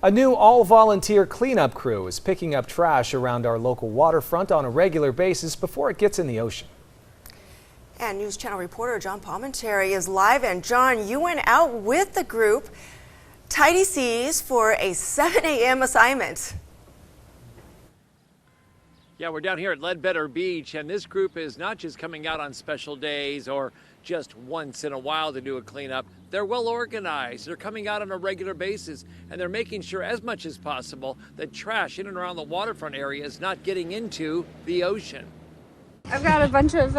A new all-volunteer cleanup crew is picking up trash around our local waterfront on a regular basis before it gets in the ocean. And News Channel reporter John Palmentary is live. And John, you went out with the group Tidy Seas for a 7 a.m. assignment. Yeah, we're down here at Ledbetter Beach, and this group is not just coming out on special days or just once in a while to do a cleanup. They're well organized. They're coming out on a regular basis, and they're making sure as much as possible that trash in and around the waterfront area is not getting into the ocean. I've got a bunch of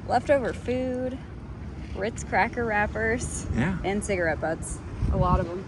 leftover food, Ritz cracker wrappers, and cigarette butts. A lot of them.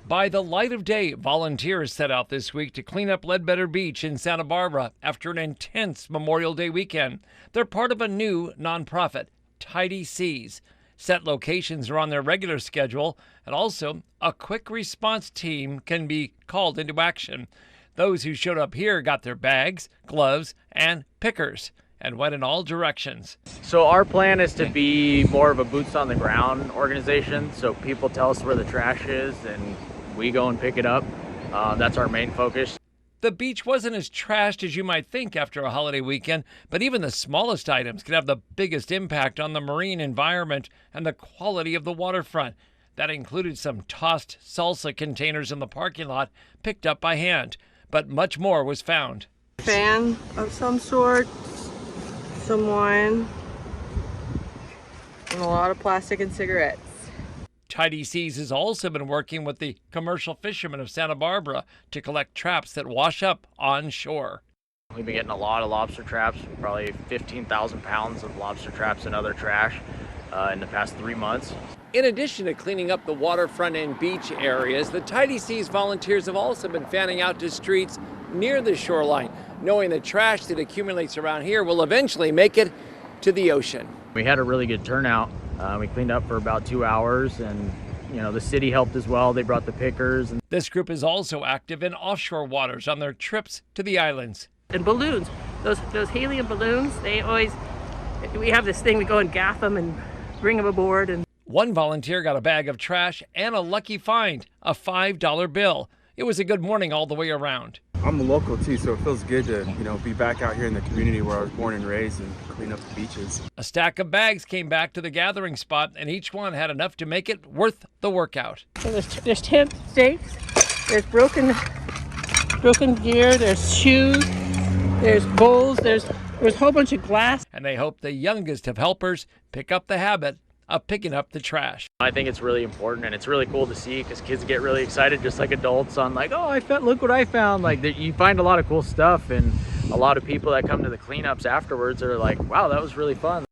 By the light of day, volunteers set out this week to clean up Ledbetter Beach in Santa Barbara after an intense Memorial Day weekend. They're part of a new nonprofit, Tidy Seas. Set locations are on their regular schedule, and also a quick response team can be called into action. Those who showed up here got their bags, gloves, and pickers and went in all directions. So our plan is to be more of a boots on the ground organization. So people tell us where the trash is and we go and pick it up. That's our main focus. The beach wasn't as trashed as you might think after a holiday weekend, but even the smallest items can have the biggest impact on the marine environment and the quality of the waterfront. That included some tossed salsa containers in the parking lot picked up by hand, but much more was found. Fan of some sort, some wine, and a lot of plastic and cigarettes. Tidy Seas has also been working with the commercial fishermen of Santa Barbara to collect traps that wash up on shore. We've been getting a lot of lobster traps, probably 15,000 pounds of lobster traps and other trash in the past 3 months. In addition to cleaning up the waterfront and beach areas, the Tidy Seas volunteers have also been fanning out to streets near the shoreline, knowing that trash that accumulates around here will eventually make it to the ocean. We had a really good turnout. We cleaned up for about 2 hours, and the city helped as well. They brought the pickers. This group is also active in offshore waters on their trips to the islands. And balloons, those helium balloons, we have this thing, we go and gaff them and bring them aboard. And one volunteer got a bag of trash and a lucky find, a $5 bill. It was a good morning all the way around. I'm a local too, so it feels good to, be back out here in the community where I was born and raised and clean up the beaches. A stack of bags came back to the gathering spot, and each one had enough to make it worth the workout. So there's tent stakes, there's broken gear, there's shoes, there's bowls, there's a whole bunch of glass. And they hope the youngest of helpers pick up the habit of picking up the trash. I think it's really important, and it's really cool to see because kids get really excited just like adults on look what I found. You find a lot of cool stuff, and a lot of people that come to the cleanups afterwards are like, wow, that was really fun.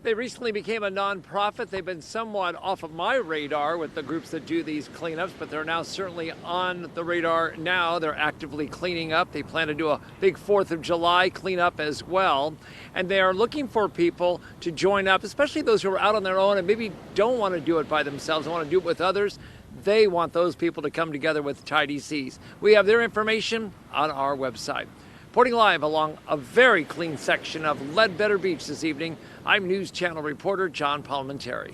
They recently became a nonprofit. They've been somewhat off of my radar with the groups that do these cleanups, but they're now certainly on the radar now. They're actively cleaning up. They plan to do a big 4th of July cleanup as well. And they are looking for people to join up, especially those who are out on their own and maybe don't want to do it by themselves, want to do it with others. They want those people to come together with Tidy Seas. We have their information on our website. Reporting live along a very clean section of Ledbetter Beach this evening, I'm News Channel reporter John Palmentary.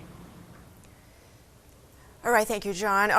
All right, thank you, John.